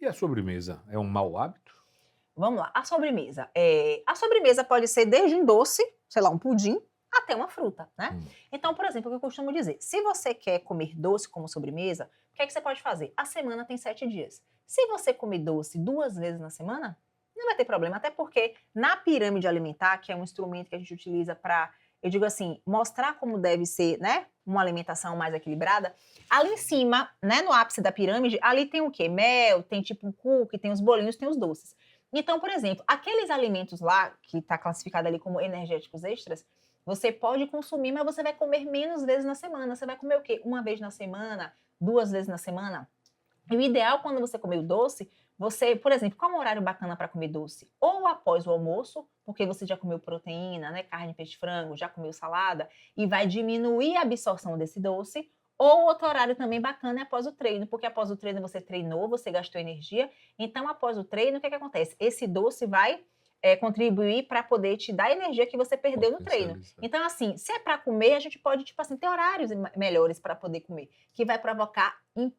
E a sobremesa é um mau hábito? Vamos lá, a sobremesa. A sobremesa pode ser desde um doce, sei lá, um pudim, até uma fruta, né. Hum, Então, por exemplo, o que eu costumo dizer, se você quer comer doce como sobremesa, o que é que você pode fazer? A semana tem 7 dias. Se você comer doce 2 vezes na semana, não vai ter problema, até porque na pirâmide alimentar, que é um instrumento que a gente utiliza para, eu digo assim, mostrar como deve ser, né, uma alimentação mais equilibrada, ali em cima, né, no ápice da pirâmide, ali tem o quê? Mel, tem tipo um cookie, tem os bolinhos, tem os doces. Então, por exemplo, aqueles alimentos lá, que está classificado ali como energéticos extras, você pode consumir, mas você vai comer menos vezes na semana. Você vai comer o quê? Uma vez na semana, 2 vezes na semana. E o ideal quando você comer o doce, você, por exemplo, qual é um horário bacana para comer doce? Ou após o almoço, porque você já comeu proteína, né, carne, peixe, frango, já comeu salada, e vai diminuir a absorção desse doce. Ou outro horário também bacana é após o treino, porque após o treino você treinou, você gastou energia. Então, após o treino, o que, que acontece? Esse doce vai contribuir para poder te dar a energia que você perdeu no treino. potencializar. Então, assim, se é para comer, a gente pode, tipo assim, ter horários melhores para poder comer, que vai provocar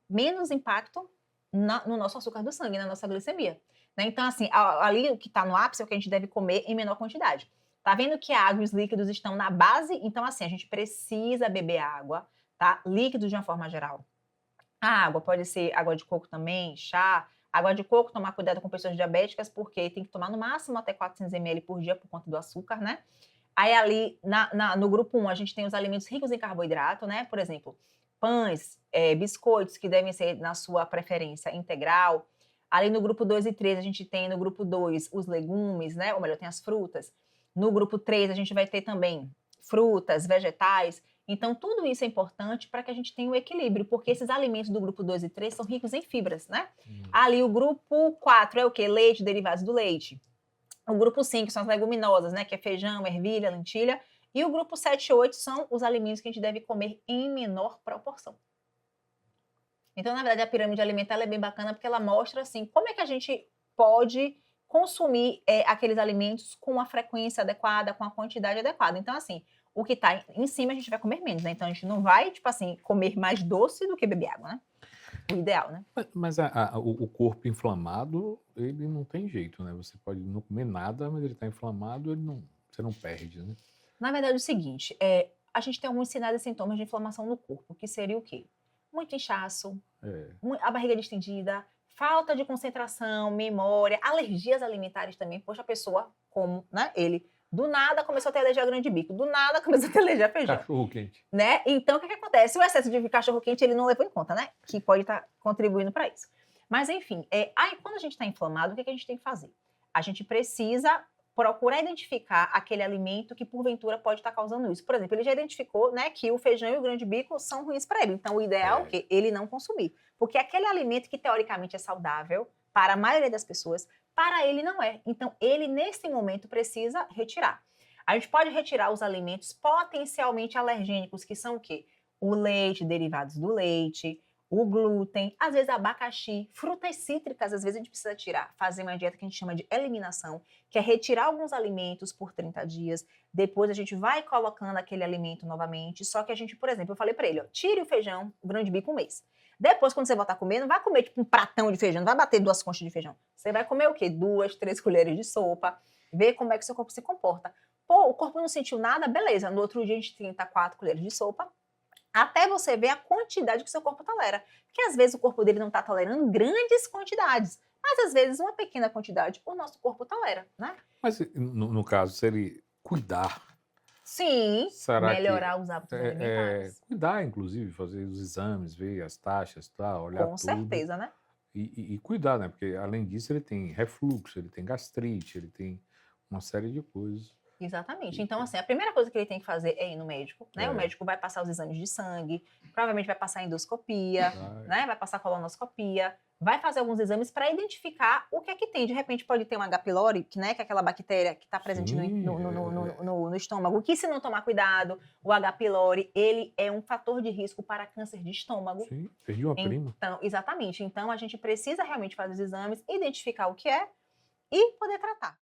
menos impacto no nosso açúcar do sangue, na nossa glicemia. Né? Então, assim, ali o que está no ápice é o que a gente deve comer em menor quantidade. Tá vendo que a água e os líquidos estão na base? Então, assim, a gente precisa beber água, tá? Líquidos de uma forma geral. A água pode ser água de coco também, chá. Água de coco, tomar cuidado com pessoas diabéticas, porque tem que tomar no máximo até 400 ml por dia por conta do açúcar, né? Aí ali no grupo um a gente tem os alimentos ricos em carboidrato, né? Por exemplo, pães, biscoitos, que devem ser na sua preferência integral. Ali no grupo 2 e 3 a gente tem no grupo 2 os legumes, né? Ou melhor, tem as frutas. No grupo 3 a gente vai ter também frutas, vegetais. Então, tudo isso é importante para que a gente tenha um equilíbrio, porque esses alimentos do grupo 2 e 3 são ricos em fibras, né? Hum. Ali o grupo 4 é o quê? Leite, derivados do leite. O grupo 5 são as leguminosas, né? Que é feijão, ervilha, lentilha. E o grupo 7 e 8 são os alimentos que a gente deve comer em menor proporção. Então, na verdade, a pirâmide alimentar ela é bem bacana porque ela mostra assim como é que a gente pode consumir aqueles alimentos com a frequência adequada, com a quantidade adequada. Então, assim, o que está em cima a gente vai comer menos, né? Então a gente não vai, tipo assim, comer mais doce do que beber água, né? O ideal, né? Mas o corpo inflamado, ele não tem jeito, né? Você pode não comer nada, mas ele está inflamado, ele não, você não perde, né? Na verdade, é o seguinte, a gente tem alguns sinais e sintomas de inflamação no corpo, que seria o quê? Muito inchaço, É. a barriga distendida, falta de concentração, memória, alergias alimentares também. Poxa, a pessoa, como, né? Ele, do nada começou a ter alergia a grão de bico, do nada começou a ter alergia a feijão, Cachorro quente. né? Então, o que que acontece? O excesso de cachorro quente ele não levou em conta, né? Que pode estar contribuindo para isso. Mas, enfim, aí quando a gente está inflamado, o que que a gente tem que fazer? A gente precisa procurar identificar aquele alimento que porventura pode estar causando isso. Por exemplo, ele já identificou, né, que o feijão e o grão de bico são ruins para ele. Então, o ideal é o É. quê? Ele não consumir. Porque aquele alimento que teoricamente é saudável para a maioria das pessoas, para ele não é. Então, ele nesse momento precisa retirar. A gente pode retirar os alimentos potencialmente alergênicos, que são o quê? O leite, derivados do leite, o glúten, às vezes abacaxi, frutas cítricas, às vezes a gente precisa tirar, fazer uma dieta que a gente chama de eliminação, que é retirar alguns alimentos por 30 dias, depois a gente vai colocando aquele alimento novamente, só que a gente, por exemplo, eu falei para ele, ó, tire o feijão, o grão de bico um mês. Depois, quando você voltar a comer, não vai comer tipo um pratão de feijão, não vai bater 2 conchas de feijão. Você vai comer o quê? 2, 3 colheres de sopa, ver como é que o seu corpo se comporta. Pô, o corpo não sentiu nada, beleza. No outro dia a gente tenta 4 colheres de sopa, até você ver a quantidade que o seu corpo tolera. Porque às vezes o corpo dele não está tolerando grandes quantidades, mas às vezes uma pequena quantidade o nosso corpo tolera, né? Mas no caso, se ele cuidar, Sim, será que melhorar os hábitos alimentares. cuidar, inclusive, fazer os exames, ver as taxas, tá, olhar Com tudo certeza, né? e cuidar, né? Porque além disso ele tem refluxo, ele tem gastrite, ele tem uma série de coisas. Exatamente. E Então, assim, a primeira coisa que ele tem que fazer é ir no médico, né? O é, médico vai passar os exames de sangue, provavelmente vai passar endoscopia, vai, né? Vai passar colonoscopia, vai fazer alguns exames para identificar o que é que tem. De repente pode ter um H. pylori, que, né, que é aquela bactéria que está presente sim, no estômago, que se não tomar cuidado, o H. pylori, ele é um fator de risco para câncer de estômago. sim, perdi uma prima. Então, exatamente. Então, a gente precisa realmente fazer os exames, identificar o que é e poder tratar.